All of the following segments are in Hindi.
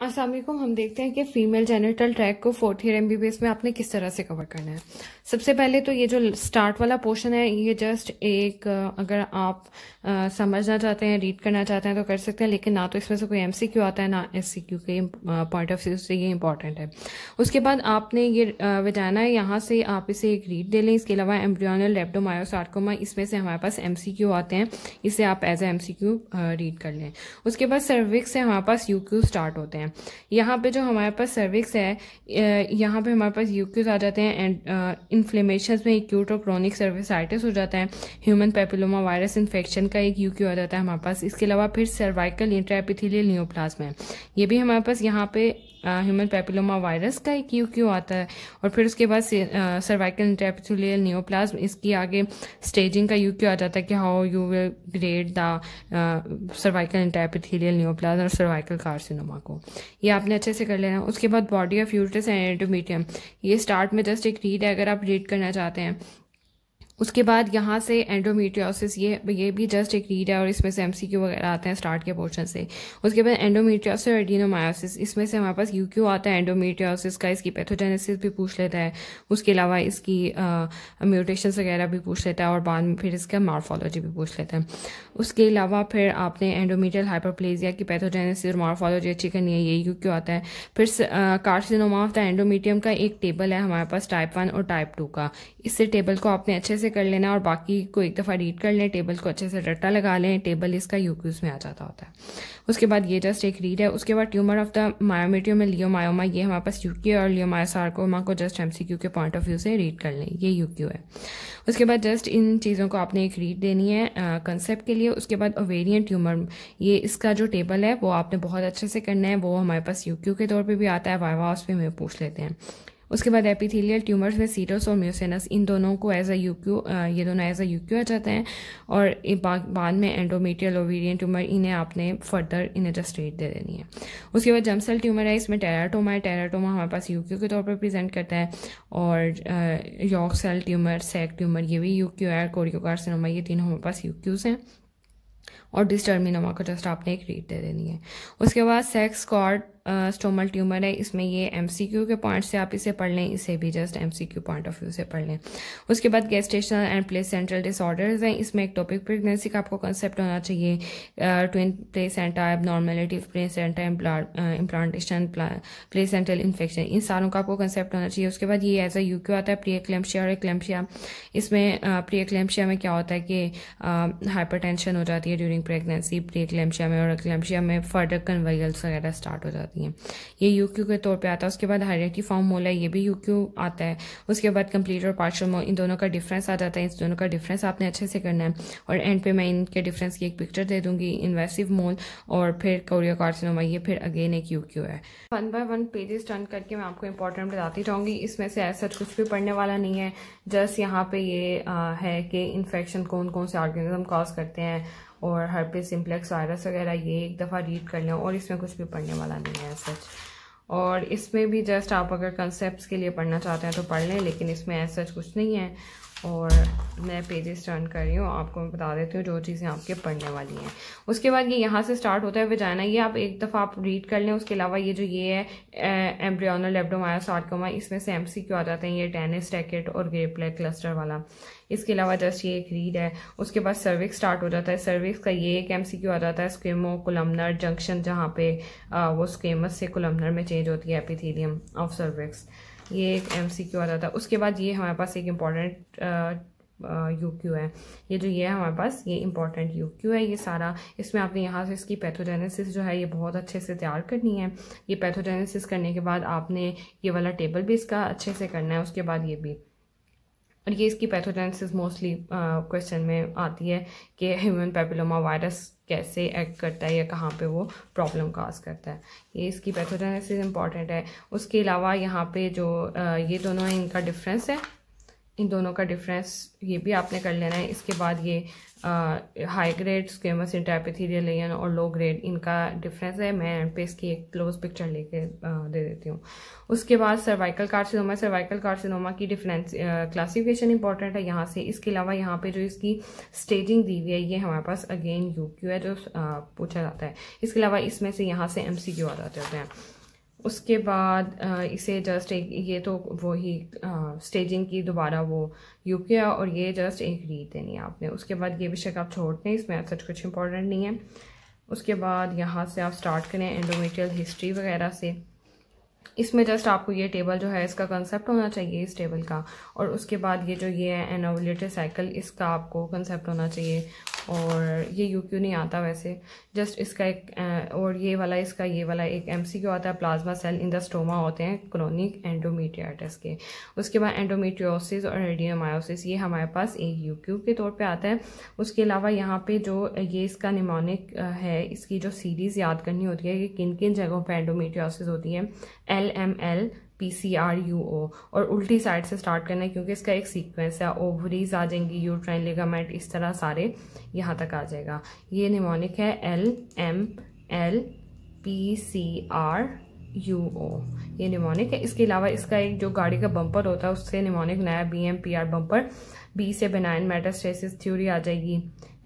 अस्सलाम वालेकुम। हम देखते हैं कि फीमेल जेनिटल ट्रैक को 4th ईयर MBBS में आपने किस तरह से कवर करना है। सबसे पहले तो ये जो स्टार्ट वाला पोर्शन है ये जस्ट एक अगर आप समझना चाहते हैं, रीड करना चाहते हैं तो कर सकते हैं, लेकिन ना तो इसमें से कोई MCQ आता है ना SCQ के पॉइंट ऑफ व्यू से ये इंपॉर्टेंट है। उसके बाद आपने ये वजाना है, यहाँ से आप इसे एक रीड दे लें। इसके अलावा एम्ब्रियोनल लेप्टोमायोसार्कोमा, इसमें से हमारे पास MCQ आते हैं, इसे आप एज ए MCQ रीड कर लें। उसके बाद सर्विक्स से हमारे पास UQ स्टार्ट होते हैं। यहाँ पे जो हमारे पास सर्विक्स है, यहाँ पे हमारे पास यूक्यूज आ जाते हैं एंड इन्फ्लेमेशन में एक्यूट और क्रोनिक सर्विसाइटिस हो जाता है। ह्यूमन पेपिलोमा वायरस इन्फेक्शन का एक यूक्यू आ जाता है हमारे पास। इसके अलावा फिर सर्वाइकल इंट्राएपिथेलियल नियोप्लाज्म है, ये भी हमारे पास यहाँ पे ह्यूमन पेपिलोमा वायरस का एक यूक्यू आता है। और फिर उसके बाद सर्वाइकल इंट्राएपिथेलियल नियोप्लाज्म, इसकी आगे स्टेजिंग का यूक्यू आ जाता है कि how you will grade the cervical intraepithelial neoplasm और सर्वाइकल कार्सिनोमा को। ये आपने अच्छे से कर लेना। उसके बाद body of uterus and endometrium, ये स्टार्ट में जस्ट एक रीड है अगर आप रीड करना चाहते हैं। उसके बाद यहाँ से एंडोमेट्रियोसिस, ये भी जस्ट एक रीड है और इसमें से MCQ वगैरह आते हैं स्टार्ट के पोर्शन से। उसके बाद एंडोमेट्रियोसिस और एडिनोमायोसिस, इसमें से हमारे पास UQ आता है एंडोमेट्रियोसिस का, इसकी पैथोजेनेसिस भी पूछ लेता है। उसके अलावा इसकी म्यूटेशंस वगैरह भी पूछ लेता है और बाद में फिर इसका मॉर्फोलॉजी भी पूछ लेता है। उसके अलावा फिर आपने एंडोमेट्रियल हाइपरप्लेजिया की पैथोजेनेसिस और मॉर्फोलॉजी अच्छी करनी है, ये UQ आता है। फिर कार्सिनोमा ऑफ द एंडोमेट्रियम का एक टेबल है हमारे पास टाइप 1 और टाइप 2 का, इससे टेबल को आपने अच्छे से कर लेना और बाकी को एक दफ़ा रीड कर लें, टेबल को अच्छे से रट्टा लगा लें, टेबल इसका यूक्यूज में आ जाता होता है। उसके बाद ये जस्ट एक रीड है। उसके बाद ट्यूमर ऑफ द मायोमेट्रियम में लियोमायोमा, ये हमारे पास UQ और लियोमायोसार्कोमा को जस्ट MCQ के पॉइंट ऑफ व्यू से रीड कर लें, ये UQ है। उसके बाद जस्ट इन चीज़ों को आपने एक रीड देनी है कंसेप्ट के लिए। उसके बाद ओवेरियन ट्यूमर, ये इसका जो टेबल है वो आपने बहुत अच्छे से करना है, वो हमारे पास UQ के तौर पे भी आता है, वाइवास पे में पूछ लेते हैं। उसके बाद एपिथेलियल ट्यूमर्स में सीटोस और म्यूसिनस, इन दोनों को एज अ UQ, ये दोनों एज अ UQ आ जाते हैं। और बाद में एंडोमेट्रियल ओवेरियन ट्यूमर, इन्हें आपने फर्दर इन्हें जस्ट रेट दे देनी है। उसके बाद जर्म सेल ट्यूमर है, इसमें टेराटोमा है, टेराटोमा हमारे पास UQ के तौर पर प्रेजेंट करता है। और yolk cell tumour, sac tumour, ये भी UQ है। कोरियोकार्सिनोमा, ये तीनों हमारे पास UQs हैं। और डिस्टर्मिनोमा को जस्ट आपने एक रीड दे देनी है। उसके बाद सेक्स कॉर्ड स्टोमल ट्यूमर है, इसमें ये MCQ के पॉइंट से आप इसे पढ़ लें, इसे भी just MCQ point of view से पढ़ लें। उसके बाद गेस्टेशनल एंड प्लेसेंटल डिसऑर्डर्स हैं, इसमें एक टॉपिक प्रेगनेंसी का आपको कंसेप्ट होना चाहिए। Twin placenta, abnormality placenta, implantation, placental infection, इन सारों का आपको कंसेप्ट होना चाहिए। उसके बाद ये एज अ UQ आता है प्री एक्लेम्पशिया और एक्लेम्पशिया। इसमें प्री एक्लेम्पशिया में क्या होता है कि हाइपरटेंशन हो जाती है ड्यूरिंग प्रेगनेंसी प्री एक्लेम्पशिया में, और एक्लेम्पशिया में फर्दर कन्वल्स वगैरह स्टार्ट हो जाती हैं, ये UQ के तौर पे आता है। उसके बाद हायरार्की मोल है, ये भी UQ आता है। उसके बाद कंप्लीट और पार्शियल मोल, इन दोनों का डिफरेंस आ जाता है, इन दोनों का डिफरेंस आपने अच्छे से करना है। और एंड पे मैं इनके डिफरेंस की एक पिक्चर दे दूंगी। इन्वेसिव मोल और फिर कोरियोकार्सिनोमा, ये फिर अगेन एक UQ है। 1 बाय 1 पेजेस टर्न करके मैं आपको इंपॉर्टेंट बताती जाऊंगी। इसमें से ऐसा कुछ भी पढ़ने वाला नहीं है, जस्ट यहाँ पे ये है कि इन्फेक्शन कौन कौन से ऑर्गेनिज्म कॉज करते हैं और हर्पिस सिम्प्लेक्स वायरस वगैरह, ये एक दफ़ा रीड कर लें और इसमें कुछ भी पढ़ने वाला नहीं है सच। और इसमें भी जस्ट आप अगर कंसेप्ट्स के लिए पढ़ना चाहते हैं तो पढ़ लें, लेकिन इसमें ऐसा कुछ नहीं है। और मैं पेजेस टर्न कर रही हूँ, आपको मैं बता देती हूँ जो चीज़ें आपके पढ़ने वाली हैं। उसके बाद ये यहाँ से स्टार्ट होता है वजाइना, ये आप एक दफ़ा आप रीड कर लें। उसके अलावा ये जो ये है एम्ब्रियोनल लेप्टोमायोसार्कोमा, इसमें से MCQ आ जाते हैं, ये टेनिस रैकेट और ग्रेपलेट क्लस्टर वाला। इसके अलावा जस्ट ये एक रीड है। उसके बाद सर्विक्स स्टार्ट हो जाता है, सर्विक्स का ये एक MCQ आ जाता है, स्क्वेमो कोलमनर जंक्शन, जहाँ पे वो स्क्वेमस से कोलमनर में चेंज होती है एपिथेलियम ऑफ सर्विक्स, ये एक MCQ आ जाता है। उसके बाद ये हमारे पास एक इम्पॉर्टेंट UQ है, ये जो ये है हमारे पास ये इंपॉर्टेंट UQ है। ये सारा इसमें आपने यहाँ से इसकी पैथोजेनेसिस जो है ये बहुत अच्छे से तैयार करनी है। ये पैथोजेनेसिस करने के बाद आपने ये वाला टेबल भी इसका अच्छे से करना है। उसके बाद ये भी, और ये इसकी पैथोजेनेसिस मोस्टली क्वेश्चन में आती है कि ह्यूमन पेपिलोमा वायरस कैसे एक्ट करता है या कहाँ पे वो प्रॉब्लम काज करता है, ये इसकी पैथोजेनेसिस इंपॉर्टेंट है। उसके अलावा यहाँ पे जो ये दोनों हैं इनका डिफरेंस है, इन दोनों का डिफरेंस ये भी आपने कर लेना है। इसके बाद ये high grade squamous intraepithelial lesion और लो ग्रेड, इनका डिफरेंस है। मैं एंड पे इसकी एक क्लोज पिक्चर लेके दे देती हूँ। उसके बाद सर्वाइकल कार्सिनोमा, सर्वाइकल कार्सिनोमा की डिफरेंस क्लासिफिकेशन इंपॉर्टेंट है यहाँ से। इसके अलावा यहाँ पे जो इसकी स्टेजिंग दी हुई है ये हमारे पास अगेन यूक्यू है जो पूछा जाता है। इसके अलावा इसमें से यहाँ से MCQ आ जाते होते हैं। उसके बाद इसे जस्ट एक, ये तो वही स्टेजिंग की दोबारा वो यूक्यू है और ये जस्ट एक रीड देनी है आपने। उसके बाद ये विषय आप छोड़ते हैं, इसमें सच कुछ इंपॉर्टेंट नहीं है। उसके बाद यहाँ से आप स्टार्ट करें एंडोमेट्रियल हिस्ट्री वगैरह से। इसमें जस्ट आपको ये टेबल जो है इसका कंसेप्ट होना चाहिए इस टेबल का, और उसके बाद ये जो ये है एनोवुलेटरी साइकिल, इसका आपको कंसेप्ट होना चाहिए। और ये यूक्यू नहीं आता वैसे, जस्ट इसका एक और ये वाला इसका ये वाला एक MCQ आता है। Plasma cell in the stroma होते हैं क्रोनिक एंडोमेट्रियाइटिस के। उसके बाद एंडोमेट्रियोसिस और एडिनोमायोसिस, ये हमारे पास एक यूक्यू के तौर पे आता है। उसके अलावा यहाँ पे जो ये इसका निमोनिक है, इसकी जो सीरीज़ याद करनी होती है कि किन किन जगहों पर एंडोमेट्रियोसिस होती है, LML PCRUO, और उल्टी साइड से स्टार्ट करना है क्योंकि इसका एक सीक्वेंस है। ओवरीज आ जाएंगी, यूट्राइन लिगामेंट, इस तरह सारे यहाँ तक आ जाएगा। ये निमोनिक है LML PCRUO, ये निमोनिक है। इसके अलावा इसका एक जो गाड़ी का बम्पर होता है उससे निमोनिक नया BMPR बम्पर। B से बेनाइन मेटास्टेसिस थ्योरी आ जाएगी,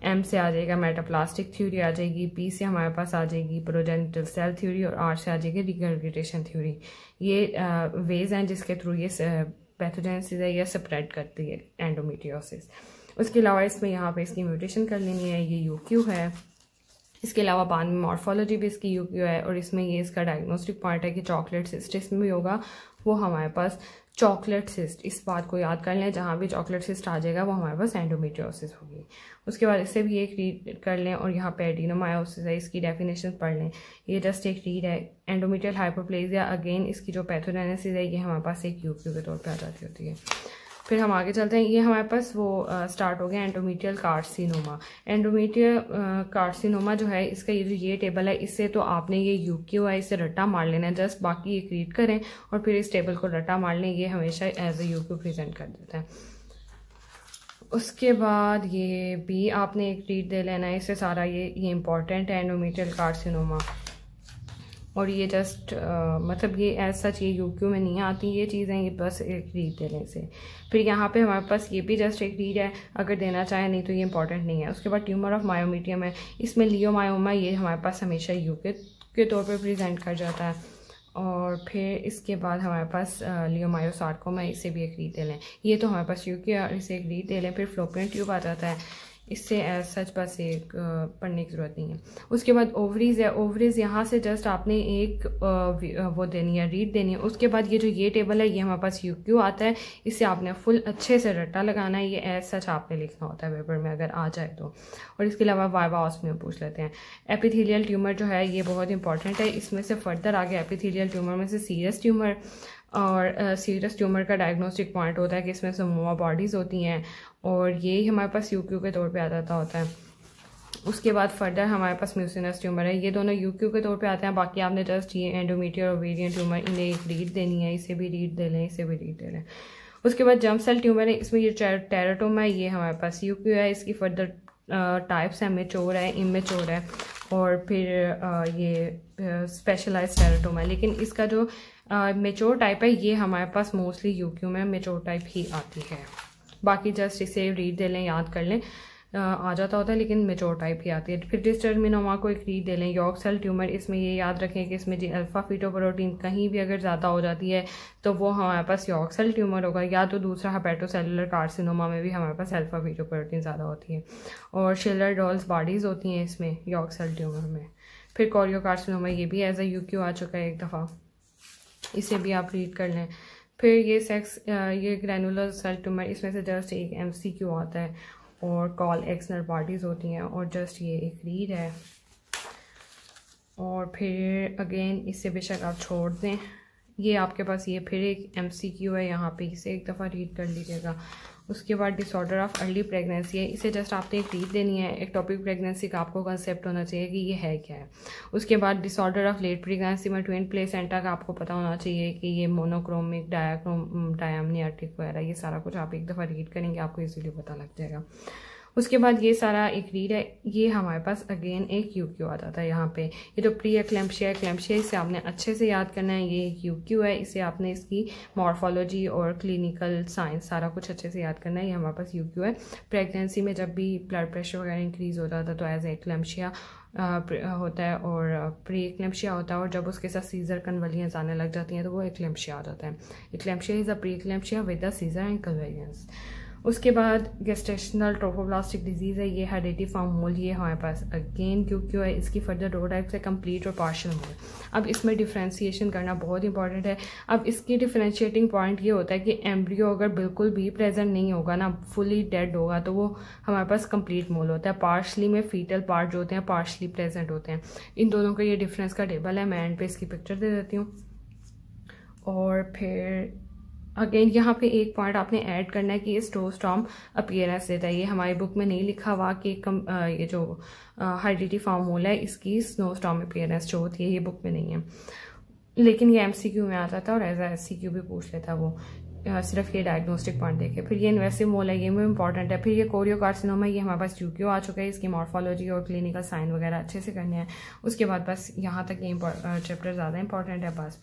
M से आ जाएगा मेटाप्लास्टिक थ्योरी आ जाएगी, P से हमारे पास आ जाएगी प्रोजेनिटल सेल थ्योरी, और R से आ जाएगी रिगर्गिटेशन थ्योरी। ये वेज हैं जिसके थ्रू ये पैथोजेनेसिस है या स्प्रेड करती है एंडोमेट्रियोसिस। उसके अलावा इसमें यहाँ पे इसकी म्यूटेशन कर लेनी है, ये यूक्यू है। इसके अलावा बाद में मॉर्फोलॉजी भी इसकी यूक्यू है, और इसमें ये इसका डायग्नोस्टिक पॉइंट है कि चॉकलेट सिस्ट इसमें भी होगा, वो हमारे पास चॉकलेट सिस्ट, इस बात को याद कर लें, जहाँ भी चॉकलेट सिस्ट आ जाएगा वो हमारे पास एंडोमेट्रियोसिस होगी। उसके बाद इससे भी एक रीड कर लें, और यहाँ पे एडिनोमायोसिस है, इसकी डेफिनेशन पढ़ लें, ये जस्ट एक रीड है। एंडोमेट्रियल हाइपोप्लेजिया, अगेन इसकी जो पैथोजेनेसिस है ये हमारे पास एक यूक्यू के तौर पे आ जाती होती है। फिर हम आगे चलते हैं, ये हमारे पास वो स्टार्ट हो गया एंडोमेट्रियल कार्सिनोमा। एंडोमेट्रियल कार्सिनोमा जो है इसका ये टेबल है, इससे तो आपने ये यूक्यू है इसे रट्टा मार लेना है, जस्ट बाकी एक रीड करें और फिर इस टेबल को रट्टा मार लें, ये हमेशा एज ए यूक्यू प्रेजेंट कर देता है। उसके बाद ये भी आपने एक रीड दे लेना है, इससे सारा ये इंपॉर्टेंट है एंडोमेट्रियल कार्सिनोमा। और ये जस्ट मतलब ये एज सच ये यूक्यू में नहीं आती ये चीज़ें, ये बस एक रीड देने से। फिर यहाँ पे हमारे पास ये भी जस्ट एक रीड है, अगर देना चाहे, नहीं तो ये इंपॉर्टेंट नहीं है। उसके बाद ट्यूमर ऑफ मायोमीडियम है, इसमें लियोमायोमा ये हमारे पास हमेशा यूक्यू के तौर पे प्रेजेंट कर जाता है। और फिर इसके बाद हमारे पास लियोमायोसार्कोमा है, इसे भी एक रीड दे लें, ये तो हमारे पास यूक्यू है और इसे एक रीड दे लें। फिर फ्लोपियन ट्यूब आ जाता है, इससे एज सच बस एक पढ़ने की ज़रूरत नहीं है। उसके बाद ओवरीज है, ओवरीज यहाँ से जस्ट आपने एक वो देनी है, रीड देनी है। उसके बाद ये जो ये टेबल है ये हमारे पास यूक्यू आता है, इससे आपने फुल अच्छे से रट्टा लगाना है, ये एज सच आपने लिखना होता है पेपर में अगर आ जाए तो। और इसके अलावा वाइवा ऑस्मियो पूछ लेते हैं। एपिथेलियल ट्यूमर जो है ये बहुत इंपॉर्टेंट है, इसमें से फर्दर आगे एपिथेलियल ट्यूमर में से सीरियस ट्यूमर, और सीरियस ट्यूमर का डायग्नोस्टिक पॉइंट होता है कि इसमें समोआ बॉडीज़ होती हैं, और ये हमारे पास यूक्यू के तौर पे आ जाता होता है। उसके बाद फर्दर हमारे पास म्यूसिनस ट्यूमर है, ये दोनों यूक्यू के तौर पे आते हैं। बाकी आपने जस्ट ये एंडोमेट्रियल और ओवेरियन ट्यूमर, इन्हें एक रीड देनी है, इसे भी रीड दे लें, इसे भी रीड दे लें। उसके बाद जर्म सेल ट्यूमर है, इसमें ये टेराटोमा है, ये हमारे पास यूक्यू है। इसकी फर्दर टाइप्स हैं, मेच्योर है, इमेच्योर है, और फिर ये स्पेशलाइज्ड टेराटोमा है। लेकिन इसका जो मेच्योर टाइप है ये हमारे पास मोस्टली यूक्यू में मेच्योर टाइप ही आती है। बाकी जस्ट इसे रीड दे लें, याद कर लें, आ जाता होता है, लेकिन मेच्योर टाइप ही आती है। फिर डिस्टर्मिनोमा को एक रीड दे लें। यॉर्क सेल ट्यूमर, इसमें ये याद रखें कि इसमें जी अल्फा फीटोप्रोटीन कहीं भी अगर ज़्यादा हो जाती है तो वो हमारे पास यॉर्क सेल ट्यूमर होगा, या तो दूसरा हेपेटोसेलुलर कार्सिनोमा में भी हमारे पास अल्फा फीटोप्रोटीन ज़्यादा होती है। और शेलर डॉल्स बॉडीज़ होती हैं इसमें यॉर्क सेल ट्यूमर में। फिर कोरियो कार्सिनोमा, ये भी एज ए यूक्यू आ चुका है एक दफ़ा, इसे भी आप रीड कर लें। फिर ये ग्रैनुलर सेल ट्यूमर, इसमें से जस्ट एक MCQ आता है, और कॉल एक्सनल बॉडीज़ होती हैं, और जस्ट ये एक रीड है। और फिर अगेन इससे बेशक आप छोड़ दें, ये आपके पास ये फिर एक MCQ है यहाँ पे, इसे एक दफ़ा रीड कर लीजिएगा। उसके बाद डिसऑर्डर ऑफ अर्ली प्रेगनेंसी है, इसे जस्ट आपने एक रीड देनी है। एक्टोपिक प्रेगनेंसी का आपको कंसेप्ट होना चाहिए कि ये है क्या है। उसके बाद डिसऑर्डर ऑफ लेट प्रेगनेंसी में ट्विन प्लेसेंटा का आपको पता होना चाहिए कि ये मोनोक्रोमिक, डायमनियाटिक वगैरह, ये सारा कुछ आप एक दफ़ा रीड करेंगे, आपको इजीली पता लग जाएगा। उसके बाद ये सारा एक रीड है, ये हमारे पास अगेन एक यूक्यू आ जाता है यहाँ पे। ये जो प्री एक्लेम्पशिया एक्लेम्पशिया, इसे आपने अच्छे से याद करना है। ये एक यूक्यू है, इसे आपने इसकी मॉर्फोलॉजी और क्लिनिकल साइंस सारा कुछ अच्छे से याद करना है। ये हमारे पास यूक्यू है। प्रेगनेंसी में जब भी ब्लड प्रेशर वगैरह इंक्रीज हो जाता है तो एज एक्लेम्पशिया होता है और प्री एक्लेम्पशिया होता है, और जब उसके साथ सीजर कन्वलियंस आने लग जाती हैं तो वो एक्लेम्पशिया आ जाता है। Eclampsia is a pre eclampsia with the seizure and convulsions. उसके बाद गेस्टेशनल ट्रोफोब्लास्टिक डिजीज़ है, ये हेरिडिटी फॉर्म मोल, ये हमारे पास अगेन क्यों है। इसकी फर्दर दो टाइप्स है, कंप्लीट और पार्शियल मोल। अब इसमें डिफ्रेंशिएशन करना बहुत इंपॉर्टेंट है। अब इसकी डिफ्रेंशिएटिंग पॉइंट ये होता है कि एम्ब्रियो अगर बिल्कुल भी प्रेजेंट नहीं होगा ना, फुली डेड होगा, तो वो हमारे पास कंप्लीट मोल होता है। पार्शली में फीटल पार्ट जो होते हैं पार्शली प्रेजेंट होते हैं। इन दोनों का ये डिफरेंस का टेबल है, मैं एंड पे इसकी पिक्चर दे देती हूँ। और फिर अगेन यहाँ पे एक पॉइंट आपने ऐड करना है कि ये स्टोस्टॉम अपीयरेंस देता है। ये हमारी बुक में नहीं लिखा हुआ कि ये जो हेरिडिटी फॉर्म मोल है इसकी स्नोस्टॉम अपीयरेंस जो होती है, ये बुक में नहीं है, लेकिन ये एमसीक्यू में आता था और एज एससीक्यू भी पूछ लेता वो, सिर्फ ये डायग्नोस्टिक पॉइंट देखे। फिर ये इन्वेसिव मोल है, ये में इंपॉर्टेंट है। फिर ये कोरियोकार्सिनोमा, ये हमारे पास यूक्यू आ चुका है, इसकी मॉर्फोलॉजी और क्लिनिकल साइन वगैरह अच्छे से करने हैं। उसके बाद बस यहाँ तक ये चैप्टर ज़्यादा इंपॉर्टेंट है, बस।